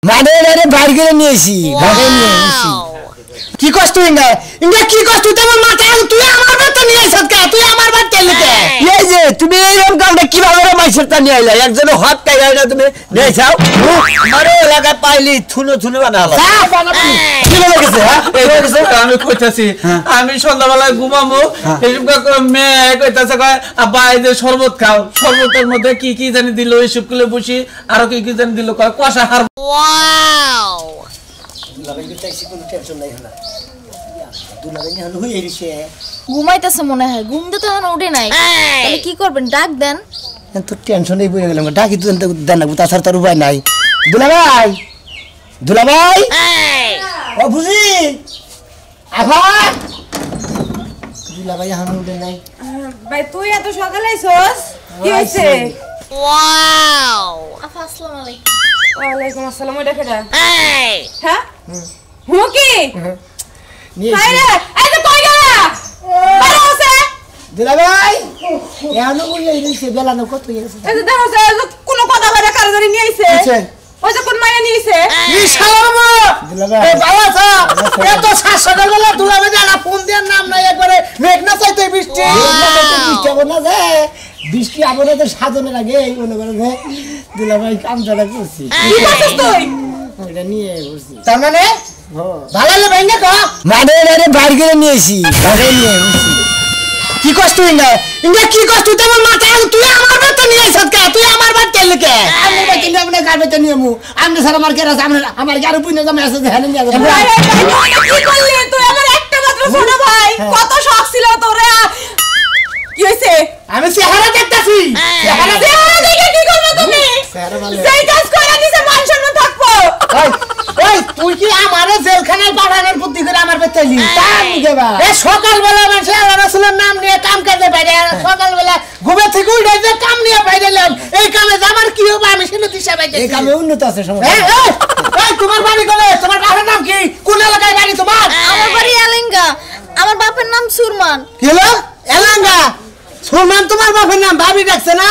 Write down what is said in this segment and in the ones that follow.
মানে রে বাইরে করে নিয়েছি ভাগে নিয়েছি কি কষ্ট ইংগা ইংগা কি কষ্ট তুই আমার মাথায় তুই আমার বাড়িতে নিয়ে আইছস কে তুই আমার বাড়িতে লিখে এই যে তুমি এরকম কামটা কিভাবে মাইসেরটা নিয়ে আইলা একজন হাত কাইয়া না তুমি নিয়ে যাও আরে লাগা পাইলি থুনো থুনো বানালা কি লাগছে হ্যাঁ এই লাগছে আমি কইতাছি আমি সন্ধ্যাবেলা ঘুমামু এইসব মেয়ে কইতাছে কয় আব্বা এই যে শরবত খাও শরবতের মধ্যে কি কি জানি দিল এইসব কুলে বসি আর কি কি জানি দিল কয় কষা হার ওয়াও ঘুমাইতেছে মনে হয় ঘুম তো এখন উঠে নাই তাহলে কি করবেন ডাক দেন তো টেনশনেই পড়ে গেলাম ডাকি তো দেন না তাছাড়া তার উপায় নাই দুলাভাই দুলাভাই ও বুঝি আবার দুলাভাই এখন উঠে নাই ভাই তুই এত সকালে আইছস কি হইছে ওয়াও আপা আসসালামু আলাইকুম ওয়ালাইকুম আসসালাম ওইটা কেডা হ্যাঁ হুকি হাই রে এই তো কই গেলা আরে ওসে দুলাভাই এখন উঠে গেছে বেলা না কত গেছে এই তো দেখো যে কোন কথা বলে কারদারি নিয়ে আইছে ওই যে কোন মায়া নিয়ে আইছে কি শালামা দুলাভাই এ বাবা সা এত শাসন গেলা দুলাভাই জানা ফোন দেন নাম নাই একবারে মেঘনা চাইতে বৃষ্টি বৃষ্টি হবে না যে বৃষ্টি আবনে তো সাধনের আগে এই মনে করে যে দুলাভাই কাম ধরা করছি কি করছিস তুই ওটা নিয়ে বসছি তার মানে ভালো লাগে ভাই না কা মানে রে বাইরে করে নিয়েছি ভাগে নিয়ে বসছি কি কষ্ট ইংগা ইংগা কি কষ্ট তুই আমার মাথায় তুই আমার বাড়িতে নিয়ে আইছস কে তুই আমার বাড়িতে লিখে আমি বাড়িতে নিয়ে আপনি কার বাড়িতে নিয়ে মু আমি সারা মার কেরা আমার গারু পুইনা জামা আছে যে হেলে নিয়ে যাবো কি করলি তুই আমার একটা মাত্র ছোট ভাই কত শখ ছিল তোর কি হইছে আমি চেহারা দেখতাছি চেহারা দেখে কি করবে তুমি সেই কাজ করে দিছে মান সম্মান থাকবো ওই তুই কি আমারে জেলখানায় পাঠানোর বুদ্ধি করে আমার বাড়িতে লি তা মুখে বা এ সকালবেলা মানুষ আল্লাহ রাসূলের নাম নিয়ে কাম কাজে বাইরে সকালবেলা ঘুমে থেকে উঠে যে কাম নিয়ে বাইরেলাম এই কামে আমার কি হবে আমি শুনে দিশা বাইতে এই কামে উন্নত আছে সমস্যা এই তোমার বাড়ি কোথায় তোমার বাবার নাম কি কোন এলাকায় বাড়ি তোমার আমার বাড়ি এলেঙ্গা আমার বাপের নাম সুরমান কি হলো এলাঙ্গা সুরমান তোমার বাপের নাম ভাবি ডাকছে না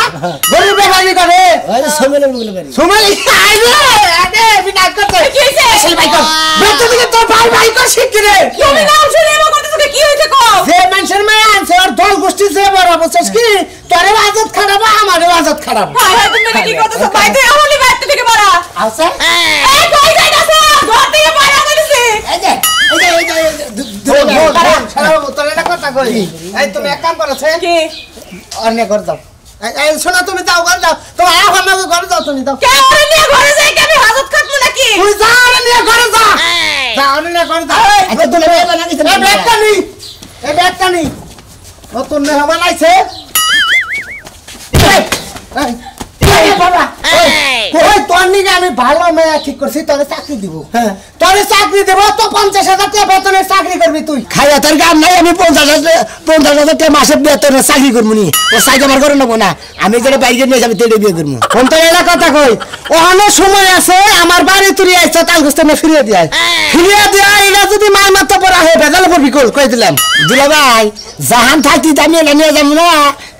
গরিব বেহারি করে ওই সোমেলের বলে বাড়ি সোমেলি আইরে আরে বিনা করতে কি হইছে আসল ভাই কর বেটা দিকে তোর ভাই ভাই কর শিখরে তুমি নাম শুনে এমন করতেছ কি হইছে কও যে মানুষের মায়া আনছে আর দল গোষ্ঠী যে বড় বলছস কি তোরে আজত খারাপ আমারও আজত খারাপ হায় তুমি কি করতেছ ভাই তুই আমলি বাইতে থেকে বড়া আছে এই কই যাইতাছ ঘর থেকে বাইরে দিছি এই যে তোর এটা কথা কই এই তুমি এক কাম করছে কি অন্য কর দাও এই শোনা তুমি যাও ঘর যাও তোমার আফা মাগো ঘর যাও তুমি দাও কে ওরে নিয়ে ঘরে যাই কি আমি হাজত খাটবো নাকি তুই যা ওরে নিয়ে ঘরে যা যা ওরে নিয়ে ঘরে যা আচ্ছা তুমি এই বানাইছ এই ব্যাগটা নি ও তোর নে বানাইছে এই বাবা কই তোর নিকে আমি ভালো মেয়ে ঠিক করছি তোরে চাকরি দিব হ্যাঁ তোরে চাকরি দেব তো 50,000 টাকা বেতনের চাকরি করবি তুই খাইয়া তোর গাম নাই আমি 50,000 টাকা মাসে বেতনের চাকরি করব নি ও সাইজ আমার করে নেব না আমি যেটা বাইরে নিয়ে যাবে তেড়ে বিয়ে করব কোন তো এটা কথা কই অনেক সময় আছে আমার বাড়ি তুই আইছ তাল গোস্তে ফিরিয়ে দিয়া এটা যদি মাই মাথা পড়া হয় বেজাল করবি কই দিলাম দিলা ভাই জাহান থাকি দামি নিয়ে যাব না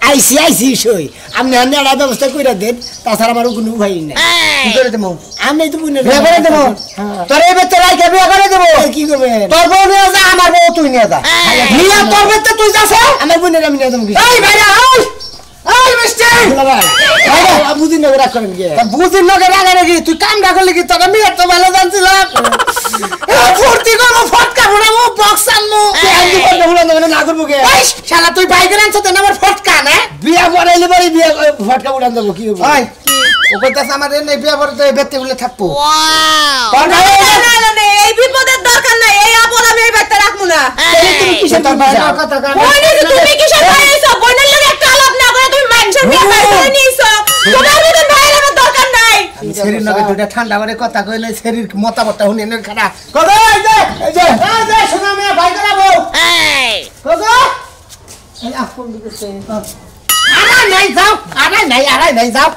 আইসি সই আপনি আন্না ব্যবস্থা কইরা দেন তাছাড়া আমার কোনো উপায় নাই কি করে দেবো আমি তো বুঝনে বিয়ে করে দেবো তোর এই বেতে রাইকে বিয়ে করে দেবো কি করবে তোর বউ নিয়ে যা আমার বউ তুই নিয়ে যা নিয়ে তোর বেতে তুই যাস আমার বোনের আমি নিয়ে যাবো এই ভাইরা এই মিস্টার ভাই ভাইরা বুঝিন না রাখ করেন কি বুঝিন না রাখ নাকি তুই কাম না করলে কি তোর আমি এত ভালো জানছিলাম ফুর্তি করবো ফটকা ফুটাবো বক্স আনবো আমি বলতে ভুলে না করবো কে শালা তুই বাইকের আনছ তো আমার ফটকা না বিয়া পড়াইলে পরে বিয়া ফটকা উড়ান দেবো কি হবে ভাই ও কইতাছ আমার এই বিয়া পড়তে বেতে বলে থাকবো ওয়াও না এই বিপদের দরকার নাই এই আপন আমি এই বাইতে রাখমু না তুমি কিসের তোর বাইরের কথা কান তুমি কিসের বাইরেছো বোনের লগে একটা আলাপ না করে তুমি মানুষের বিয়ে বাইরে নিয়েছো তোমার মতো বাইরে আমার দরকার নাই শরীর নগে দুটা ঠান্ডা করে কথা কইলে শরীর মতামতটা হুনে নে খারাপ কবে এই যে শোনা মে ভাই করাবো কবে এই আপন দিকে আরে নাই যাও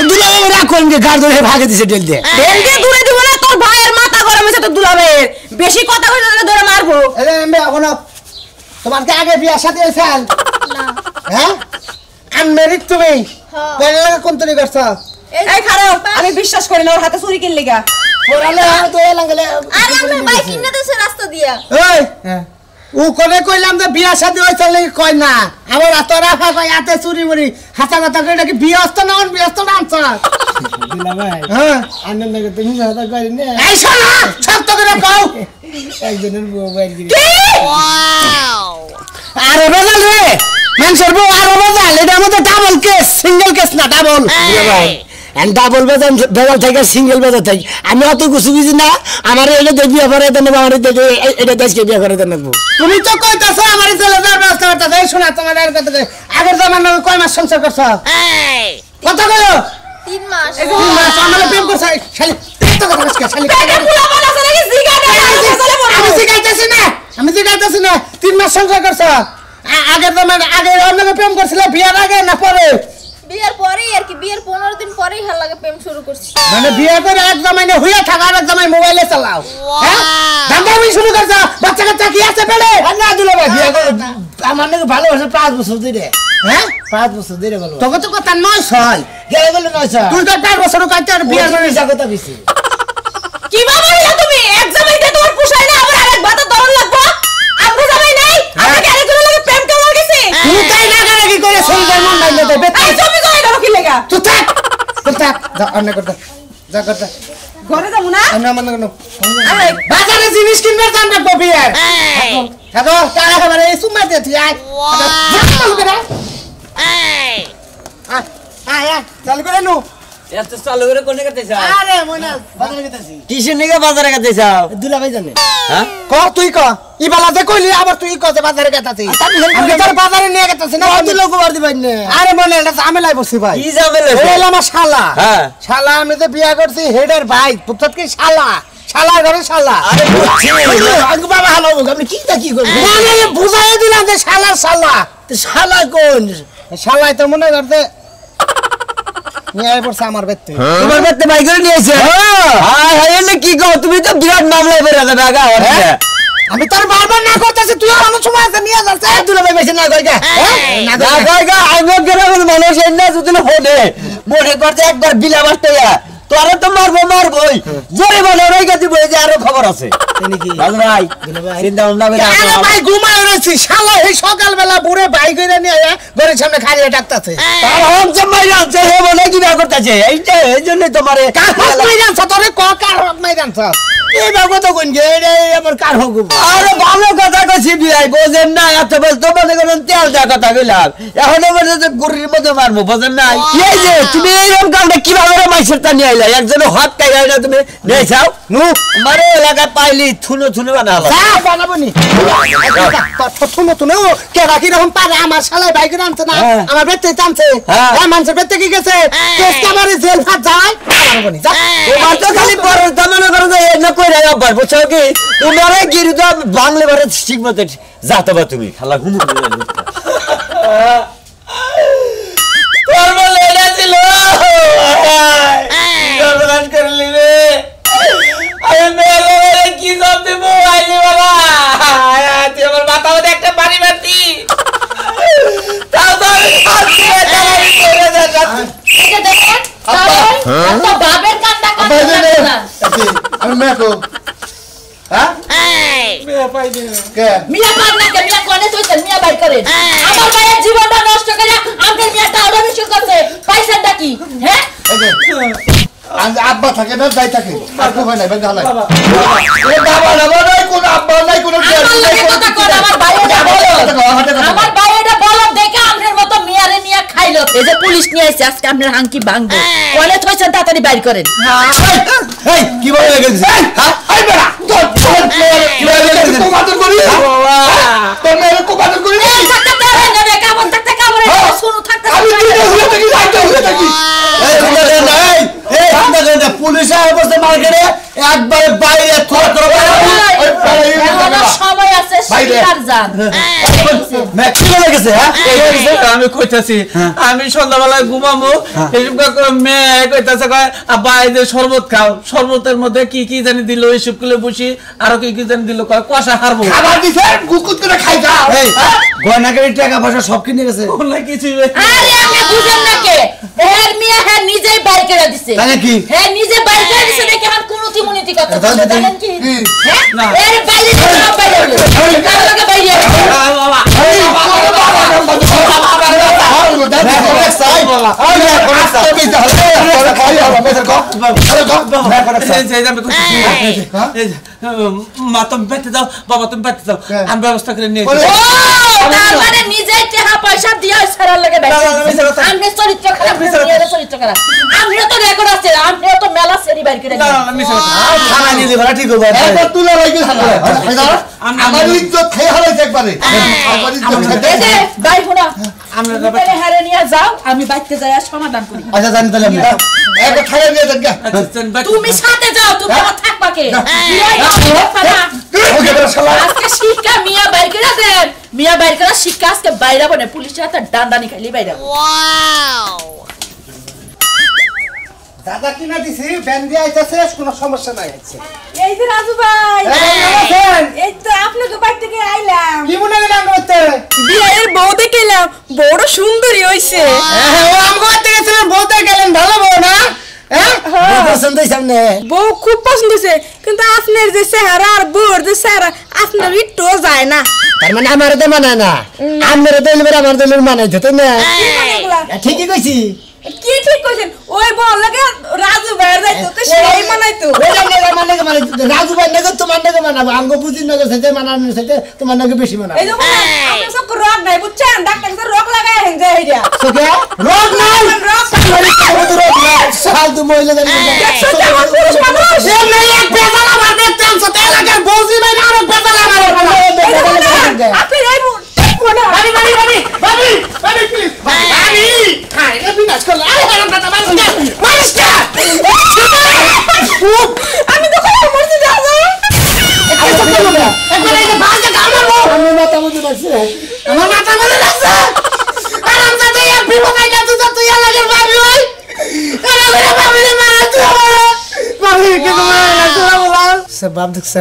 দুলাভাই রাখো ইনকে গার ধরে ভাগে দিছে ডেল দিয়ে দূরে দিব না তোর ভাইয়ের মাথা গরম হইছে তো দুলাভাইয়ের বেশি কথা কইলে ধরে মারবো এই এমবে এখন তোমার কি আগে বিয়ার সাথে হইছাল না হ্যাঁ আনমেরিড তুমি হ্যাঁ কোন তরি করছ এই খারাপ আমি বিশ্বাস করি না ওর হাতে চুরি কিনলি গা পড়ালে তো লাগালে আরে আমার ভাই কিনে দিছে রাস্তা দিয়া এই ও কোনে কইলাম যে বিয়া শাদী হইছে লাগি কই না আমার তোরা কই আতে চুরি মুরি হাসা কথা কই নাকি বিয়া হস্ত না অন বিয়া হস্ত না আনছ দিলা ভাই হ্যাঁ আনন্দ লাগে তুমি কথা কই না এই শোনা সত্য করে কও একজনের বউ বাইরে কি ওয়াও আরে বাজাল রে মানুষের বউ আরো বাজাল এটা আমাদের ডাবল কেস সিঙ্গেল কেস না ডাবল ভাই এন্ড ডাবল বেজাল থেকে সিঙ্গেল বেজাল থেকে আমি অত কিছু বুঝি না আমার এটা দেখবি করে দেন আমার এটা দেশকে বিয়ে করে দেন তুমি তো কইতাছ আমার ছেলে যার ব্যবস্থা করতেছ এই শোনা তোমার আর কথা আগের জামানা কয় মাস সংসার করছ কথা কইও 3 মাস 3 মাস আমার প্রেম করছ শালি তো কথা কইছ শালি আমি জিগাইতেছি না 3 মাস সংসার করছ আগের জামানা আগে অন্য প্রেম করছিল বিয়ার আগে না পরে বিয়ের পরেই আর কি বিয়ের 15 দিন পরেই হাল লাগে প্রেম শুরু করছি মানে বিয়ে করে এক জামাইনে হইয়া থাকা আর এক জামাই মোবাইলে চালাও হ্যাঁ দান্দামি শুরু করছ বাচ্চা কাচ্চা কি আছে পেলে না দিল ভাই বিয়ে করে আমার নাকি ভালোবাসা 5 বছর ধরে হ্যাঁ 5 বছর ধরে ভালো তোকে তো কথা 9 ছয় গেলে বলে 9 ছয় তুই তো 5 বছর কাইতে আর বিয়ে করে কথা দিছি কি বাবা হইলা তুমি এক জামাইতে তোমার পোষায় না আবার আরেক ভাতা দরন লাগবো আমরা জামাই নাই আমরা কি আরেকজন লাগে প্রেম কেমন গেছে তুই তাই না কি করে সুন্দর মন নাই দে এই তুমি কই দাও কি লাগা তুই থাক যা অন্য করতে যা করতে ঘরে যাবো না আমরা মনে করো বাজারে জিনিস কিনবে জান না বিয়ার হ্যাঁ টাকা খাবার এই সুমা দে তুই আয় আয় চালু করে নো এত চালু করে কোনে করতে চাও আরে মনে বাজারে গেতেছি কিসের নিকে বাজারে করতে চাও দুলা ভাই জানে হ্যাঁ ক তুই ক ই বালা যে কইলি আবার তুই ক যে বাজারে গেতাছি আমি তোর বাজারে নিয়ে গেতাছি না তুই লোক বার দিবাই না আরে মনে এটা ঝামেলাই বসছি ভাই কি ঝামেলা এই আমার শালা হ্যাঁ শালা আমি যে বিয়া করছি হেডের ভাই পুত্র কি শালা শালা ঘরে শালা আরে বুঝছি আগে বাবা হলো আপনি কি করবেন না না বুঝাই দিলাম যে শালা শালা তো শালা কোন শালাই তো মনে করতে নিয়ে পড়ছে আমার বেতে তোমার বেতে ভাই করে নিয়েছে হ্যাঁ হ্যাঁ এলে কি গো তুমি তো বিরাট মামলায় বের যাবে আগা হচ্ছে আমি তোর বারবার না করতেছি তুই আমার সময় আছে নিয়ে যাচ্ছে দুলা ভাই বেশি না কইগা না কইগা আমি গ্রামের মানুষ এন্না যদি হলে মনে করতে একবার বিলা বাস্তায়া তোরে তো মারবই জোরে বলে রই গেছি বই যে আরো খবর আছে নাকি রাজু ভাই চিন্তা ভাবনা করে আরে ভাই ঘুমায় রইছি শালা এই সকাল বেলা বুড়ে ভাই কইরা নিয়ে আয়া ঘরের সামনে খাইয়ে ডাকতাছে তার হক জমাই আছে হে বলে কি না করতেছে এইটা এইজন্য তোমারে কার হক মাইরান তোরে ক কার হক মাইরান এই বাবা তো কোন গে আমার কার হক আরে ভালো কথা কইছি বিয়াই বোঝেন না এত বল তো মনে করেন তেল দা কথা কইলাম এখন বলে যে গুরির মধ্যে মারবো বোঝেন না এই যে তুমি এইরকম কামটা কিভাবে মাইছের তা নিয়ে আইলা একজন হাত কাইরা না তুমি নিয়ে যাও নু মারে এলাকা পাইলি থুনো বানালো যা বানাবো নি থুনো কে রাখি রকম পারে আমার শালা ভাই করে আনছে না আমার বেতে টানছে হ্যাঁ মানুষের বেতে কি গেছে কেস কামারে জেল ফাট যায় বানাবো নি যা তোমার তো খালি বড় দামনা করে যে না কইরা আবার বুঝছো কি তোমারে গিরি তো বাংলা বারে ঠিক মতে যাতো বা তুমি খালা ঘুমু তোর বলে এটা ছিল গর্দান করলি রে আমি মেরে কি সব দেব আইলি বাবা তুই আমার মাথা মধ্যে একটা পানি মারতি তাও তো আমি করে যা এটা দেখেন তো বাবের কান্না কান্না না আমি মেকো হ্যাঁ মেয়ে পাই দে কে মিয়া পান্না কে মিয়া কোনে তুই মিয়া বাই করে আমার ভাইয়ের জীবনটা নষ্ট করে আমাদের মিয়াটা আরো বেশি করছে পয়সাটা কি হ্যাঁ আজ আব্বা থাকে না যাই থাকে আর কো হয় না বেঙ্গা হালাই বাবা এ বাবা না নাই কোন আব্বা নাই কোন আমার লাগে কথা কর আমার ভাইয়েরা বলো আমার ভাইয়েরা বলো দেখে আমনের মতো মিয়ারে নিয়া খাইলো এই যে পুলিশ নিয়ে আইছে আজকে আপনার হাঙ্কি ভাঙবো কোনে থইছেন তাড়াতাড়ি বাইর করেন এই কি বলে গেছিস হ্যাঁ আই বেড়া তোর কি বলে গেছিস তো বাদর করি বাবা তোর মেরে কো বাদর করি এই থাকতে দেন না রে কামন থাকতে কামরে শুনো থাকতে আমি কি হইছে কি যাইতে হইছে কি এই এই পুলিশ আইবছে মার্কেটে একবারে বাইরে থর করে সময় আছে হচ্ছে শিকার জান আমি কইতাছি আমি সন্ধ্যাবেলায় ঘুমামো মেয়ে কইতাছে কয় আব্বা এই যে শরবত খাও শরবতের মধ্যে কি কি জানি দিল এইসব গুলো বসি আরো কি কি জানি দিল কয় কষা হারবো খাবার দিছে গুকুত করে খাই যাও গয়নাগাড়ি টাকা পয়সা সব কিনে গেছে বললে কিছু আরে আমি বুঝেন না কে এর মিয়া হ্যাঁ নিজেই বাইর করে দিছে তাই নাকি হ্যাঁ নিজে বাইর করে দিছে দেখে আমার কোনো তিমুনিতি কথা জানেন কি হ্যাঁ এর বাইরে সব বাইরে হলো কার লাগে বাইরে বাবা মা তুমি বেঁচে যাও বাবা তুমি বেঁচে যাও আমি ব্যবস্থা করে নিয়ে মানে নিজেই টাকা পয়সা দিয়ে সারার লাগে আমি চরিত্র খারাপ চরিত্র খারাপ আমিও তো রেকর্ড আছে আমিও তো মেলা সেরি বাইর করে থানা নিয়ে যাবে ঠিক হবে একবার তুলে রাখি আমার ইজ্জত খেয়ে হারাইছে একবারে আমার ইজ্জত খেতে ভাই ফোনা আমরা হারে নিয়ে যাও আমি বাইতে যাই আর সমাধান করি আচ্ছা জানি তাহলে আমি একবার খাইয়ে নিয়ে যান তুমি সাথে যাও তুমি আমার থাকবা কে আজকে শিক্ষা মিয়া বাইর করে দেন মিয়া বাইর করে শিক্ষা আজকে বাইরে বনে পুলিশের হাতে ডান্ডানি খাইলি বাইরে দাদা কিনা দিছি ব্যান দিয়ে আইতাছে কোনো সমস্যা নাই আছে এই যে রাজু ভাই এই তো আপনাকে বাড়ি থেকে আইলাম কি মনে গেল করতে বিয়ের বউ দেখে এলাম বড় সুন্দরী হইছে ও আমগো থেকে ছিল বলতে গেলেন ভালো বউ না হ্যাঁ পছন্দ সামনে বউ খুব পছন্দ হইছে কিন্তু আপনার যে চেহারা আর বউর যে চেহারা আপনার একটু যায় না তার মানে আমার দে মানায় না আমার দে আমার দে মানাই যেত না ঠিকই কইছি কি ঠিক কইছেন ওই বল লাগে রাজু ভাইয়ের যাইতো তো সেই মানাইতো রাজু ভাই নগর তোমার নগর মানাবো আঙ্গ বুঝি নগর সাথে মানানোর সাথে তোমার নগর বেশি মানাবো এই যে আপনার সব রোগ নাই বুঝছেন ডাক্তার কাছে রোগ লাগায় হেন যায় এইটা রোগ নাই রোগ সাল তো মহিলা দেখছো আমার পুরুষ মানুষ সে নেই এক বেজাল আমার দেখতে সাথে এলাকার বউজি ভাই আর বেজাল আমার আপনি এই কোনা বাড়ি প্লিজ বাড়ি খাই রে বিনাশ করলে আরে হারাম দাদা মারিস্টা আমি তো কত মরতে যাব একবার এই বাজে কামাবো আমি মাথা মুজি লাগছে আমার মাথা মুজি লাগছে আরাম দাদা এই বিপদ আইলা তুই এলাকার ভাবি ওই এলাকার ভাবি মারা তুই ভাবি কি তোমার লাগছে বলা সব বাপ দেখছ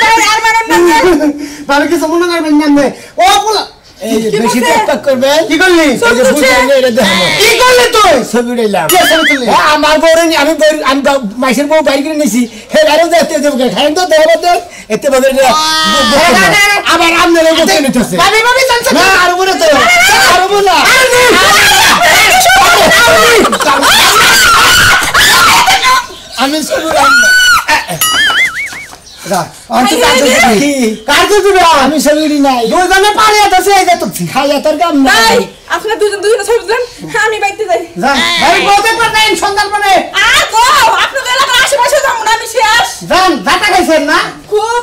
ভাই আর মারন না ভাবি কি সমন না না ও পোলা এই বেশি টক করবে কি করলি এই যে বুঝাইলে এটা দেখো কি করলি তুই ছবি উড়াইলাম কি ছবি তুললি আমার বউরে আমি মাইসের বউ বাইরে করে নিছি হে আরো দেখতে দেব খাই তো দেব তো এতে বদলে আবার আমনে রে বসে নিতেছে ভাবি জানছ না আর বলে তো আর বলা আমি ছবি উড়াইলাম আমি শরীরই নাই দুজনে পারে আছে এই যে তো খাইয়া তোর কাম নাই আপনারা দুজন ছবি তুলেন আমি বাইতে যাই ভাই বলতে পারেন সন্ধান মানে আর গো আপনাদের এলাকার আশেপাশে যাবো না আমি শেষ জান জাটা খাইছেন না খুব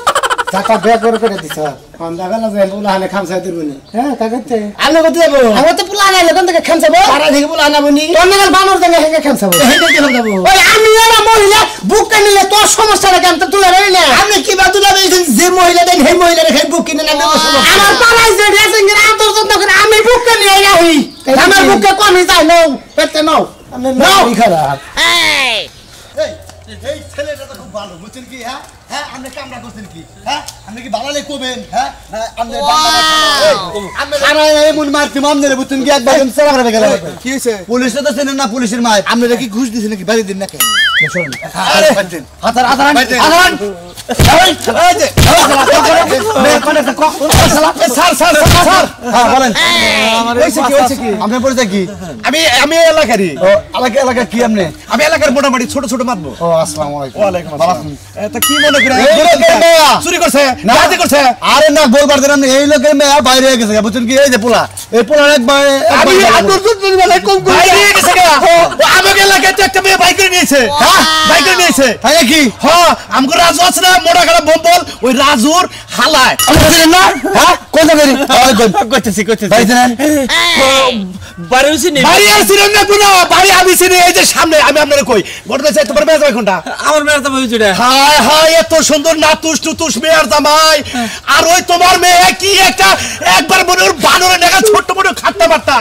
জাটা বের করে দিছ কোন জায়গা না যাই বলা হানে খামসা দিবনি হ্যাঁ কাগতে আমি কত যাব আমি তো পুলা নাই লগন থেকে খামসাবো সারা থেকে পুলা আনাবনি তোর নাগাল বানর জায়গা থেকে খামসাবো হেঁটে গেলাম যাব ওই আমি এরা মহিলা বুক নিলে তোর সমস্যাটা কেন তো তুলে রইলে আমি কি বা তুলে রইছেন যে মহিলা দেন সেই মহিলা রে বুক কিনে না আমার পাড়ায় যে রেসিং এর আন্তর্জাতিক করে আমি বুক নিয়ে যাই আমার বুকে কমই যায় নাও পেতে নাও আমি নাও খারাপ এই ছেলেটা তো খুব ভালো বুঝছেন কি হ্যাঁ হ্যাঁ আপনি কামরা করছেন কি হ্যাঁ আপনি কি বালালে কবেন হ্যাঁ আপনি আমরা এই মন মারতে মামনে বুঝছেন কি একবার সারা করে গেল কি হইছে পুলিশ তো চেনেন না পুলিশের মাই আপনারা কি ঘুষ দিছেন নাকি বাড়ি দিন না কেন শুনুন হাতার আমি এলাকারই এলাকা কি আপনি আমি এলাকার মোটামুটি ছোট ছোট মারবো ও আসসালামু আলাইকুম ওয়ালাইকুম আসসালাম তা কি মনে করেন চুরি করছে ডাকাতি করছে আরে না বলবার দেন এই লোকের মেয়ে বাইরে হয়ে গেছে বুঝছেন কি এই যে পোলা এই পোলার একবার আমি আদর চুরি বেলা কম করে বাইরে হয়ে গেছে আমাকে এলাকায় তো একটা মেয়ে বাইক করে নিয়েছে হ্যাঁ বাইক করে নিয়েছে তাই কি হ্যাঁ আমগো রাজু আছে না মোটা কাটা বম্বল ওই রাজুর হালায় না হ্যাঁ কোন কইতেছি বাড়ি আসছিলেন না কোনো বাড়ি আবিছি এই যে সামনে আমি আপনারে কই ঘটনা চাই তোমার মেয়ে জামাই কোনটা আমার মেয়ের তো বইছুটা হায় হায় এত সুন্দর নাতুস টুতুস মেয়ের জামাই আর ওই তোমার মেয়ে কি একটা একবার মনে ওর বানরে দেখা ছোট বড় খাট্টা বাট্টা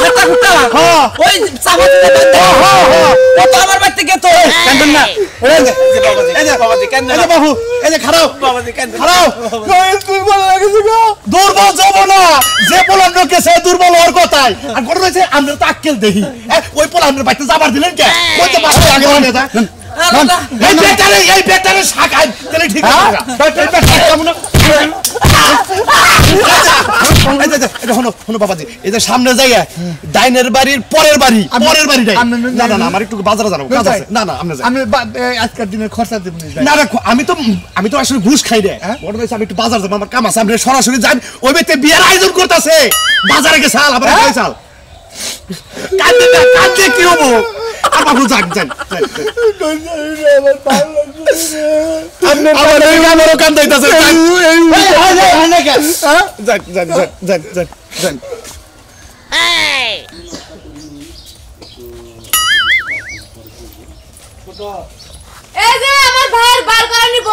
খাটা খুটা হ্যাঁ ওই চাপাতে ও তো আমার বাড়িতে গেতো কান্দন না এই যে বাবাজি কেন এই যে বাবু এই যে খারাপ বাবাজি কেন খারাপ দুর্বল লাগেছে গো দুর্বল যাব না যে পোলার লোকে সে দুর্বল হওয়ার কথাই আর ঘটনা হচ্ছে আমরা তো আক্কেল দেখি ওই পোলার বাড়িতে যাবার দিলেন কে কইতে পারবে আগে মানে তা এই বেটারে শাখায় তাহলে ঠিক আছে শোনো বাবাজি এই যে সামনে জায়গা ডাইনের বাড়ির পরের বাড়ি না না আমার একটু বাজারে যাবো কাজ আছে না না আমি আজকের দিনের খরচা দেব না না আমি তো আসলে ঘুষ খাই রে আমি একটু বাজার যাবো আমার কাম আছে আপনি সরাসরি যান ওই ব্যক্তি বিয়ের আয়োজন করতেছে বাজারে গেছে আবার চাল কাঁদতে কি হবো আর বাবু যান আমারও কান দিতেছে এই যে আমার ভাইয়ের বার করে নিব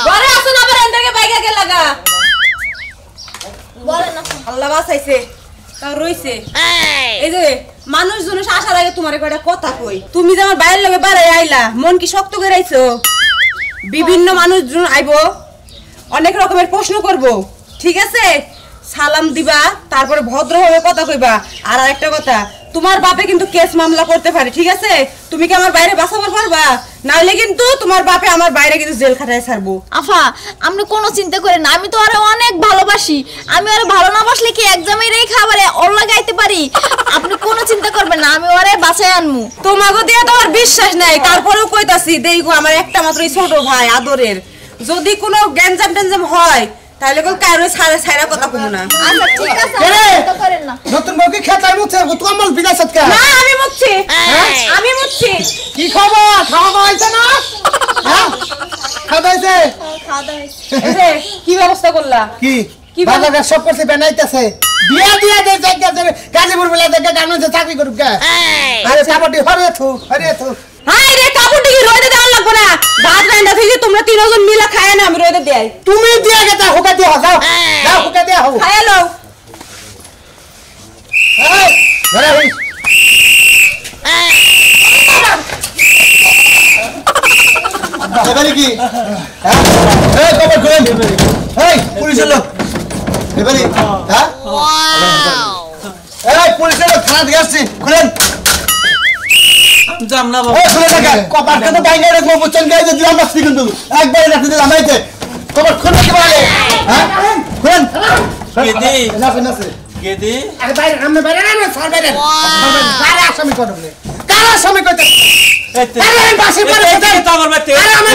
ঘরে আসুন আবার এন্ডাকে বাইকে গে লাগা বলেন না আল্লাহ বাঁচাইছে তাও রইছে এই যে মানুষজন আসার আগে তোমার একটা কথা কই তুমি যে আমার বাইরের লগে বাড়াই আইলা মন কি শক্ত করে আইছো বিভিন্ন মানুষজন আইবো অনেক রকমের প্রশ্ন করব ঠিক আছে সালাম দিবা তারপরে ভদ্রভাবে কথা কইবা আর আরেকটা কথা তোমার বাপে কিন্তু কেস মামলা করতে পারে ঠিক আছে তুমি কি আমার বাইরে বাঁচাবার পারবা নাইলে কিন্তু তোমার বাপে আমার বাইরে কিন্তু জেল খাটায় ছাড়বো আফা আপনি কোনো চিন্তা করেন না আমি তো আরে অনেক ভালোবাসি আমি আরে ভালো না বাসলে কি একজামের এই খাবারে ওর লাগাইতে পারি আপনি কোনো চিন্তা করবেন না আমি ওরে বাঁচাই আনমু তোমাগো দিয়ে তো আর বিশ্বাস নাই তারপরেও কইতাছি দেখো আমার একটা মাত্র ছোট ভাই আদরের যদি কোনো গ্যাঞ্জাম হয় তাহলে কোন কারো ছাড়া কথা কমু না আচ্ছা ঠিক আছে চিন্তা করেন না নতুন বউকে খেতাই মুছে কমল বিনাশত কা না আমি মুচ্ছি কি খবর খাওয়া হইছে না হ্যাঁ খাওয়া হইছে এই যে কি ব্যবস্থা করলা কি বাজারে সব করতে বানাইতেছে দিয়া দে জায়গা গাজীপুর বলে জায়গা গানতে চাকরি করুক গা আরে কাপড়টি হরে থু হাই রে কাপড়টি কি রইতে দেওয়া লাগবে না ভাত রান্না থেকে তোমরা তিনজন মিলা খায় না আমি রইতে দেই তুমি দিয়া গেতা হুকা দিয়া যাও হুকা দিয়া হও খায় লও এই ধরে হই এবারে কি এই খবর করেন এই পুলিশের লোক এবারে হ্যাঁ এই পুলিশের লোক থানা থেকে আসছি খুলেন জাম না এই খুলে দেখা কপারকে তো বাইরে রাখবো বুঝছেন গায়ে যে দিলাম না কিন্তু একবারে রাখতে দিলাম এইতে কপার খুলে কি বলে হ্যাঁ খুলেন কেদি না কেদি আরে বাইরে আমরা বাইরে না স্যার বাইরে কারা আসামি করবে কারা আসামি করতে আরে আমি বাসি পড়ে তো আমার বাড়িতে আরে আমি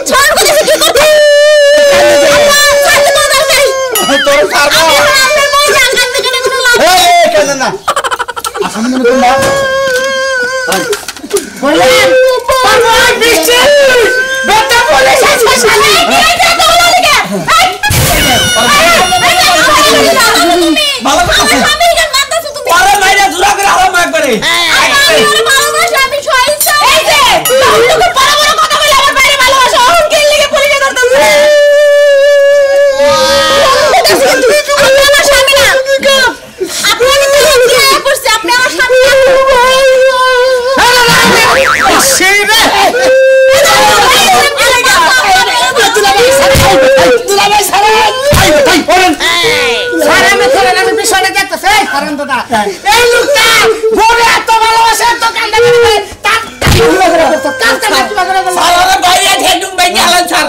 ছাড় করে কি করতে তোর সারবো আমি মই জানতে কেন কোনো লাভ এই কেন না আসামি না তোমরা বলেন বাবা বিশে বেটা পুলিশ আছে শালি এই যে তোলা লিখে ভালো কথা আমি কেন মানতাছ তুমি আরে মাইরা জুরা করে আরাম একবারে আমি ভালোবাসা আমি সহিংস এই যে তুমি বড় কথা বলে আমার বাইরে ভালোবাসা ওর কে লিখে পুলিশে ধরতেছে আপনি আমার স্বামী না আপনি আমি তো লজ্জায় পড়ছি আপনি আমার স্বামী না সেই রে আমি বিষয়টা দেখতেছি কারণ দাদা এই লোকটা বড় এত ভালোবাসে এত কান্দা করে তার সারা বাইরে ঠেডুম বাইকে আলান স্যার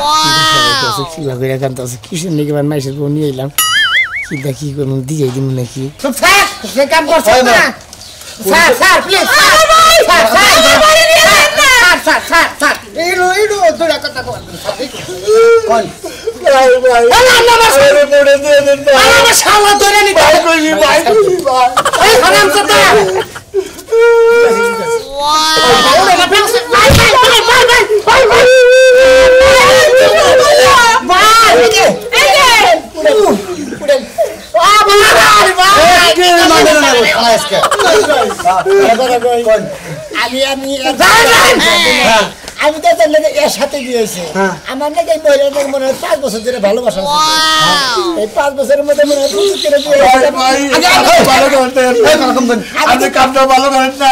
কি লাগে কান্তাছে কিসের নাকি মান মাইসের বউ নিয়ে এলাম কি দেখি কোন দিয়ে দিন নাকি চুপ থাক যে কাম করছ না স্যার প্লিজ স্যার এইডো দুটা কথা কোন আমার শালা ধরে নি ভাই কইবি ভাই এই হারামজাদা আমি তো তার লেগে এর সাথে দিয়েছি আমার নাকি এই মহিলাদের মনে হয় 5 বছর ধরে ভালোবাসা এই 5 বছরের মধ্যে মনে হয়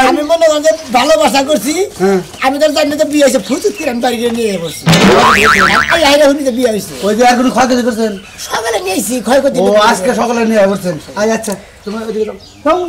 আমি মনে হয় যে ভালোবাসা করছি আমি তার জানি তো বিয়ে হয়েছে ফুচুত কিরাম বাড়ি নিয়ে বসছি বিয়ে হয়েছে ওই যে এখন ক্ষয়ক্ষতি করছেন সকালে নিয়েছি ক্ষয়ক্ষতি ও আজকে সকালে নিয়ে করছেন আচ্ছা তোমার ওইদিকে যাও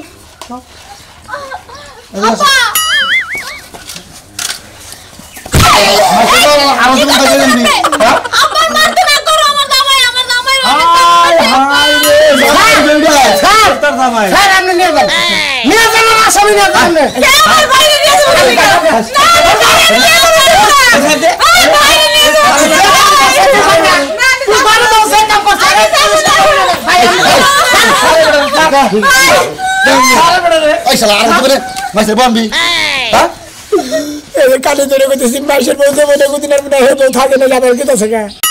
কানে ধরে করতেছি মাসের মধ্যে মনে কোনদিন আর মনে হয় থাকে না যাবার কি আছে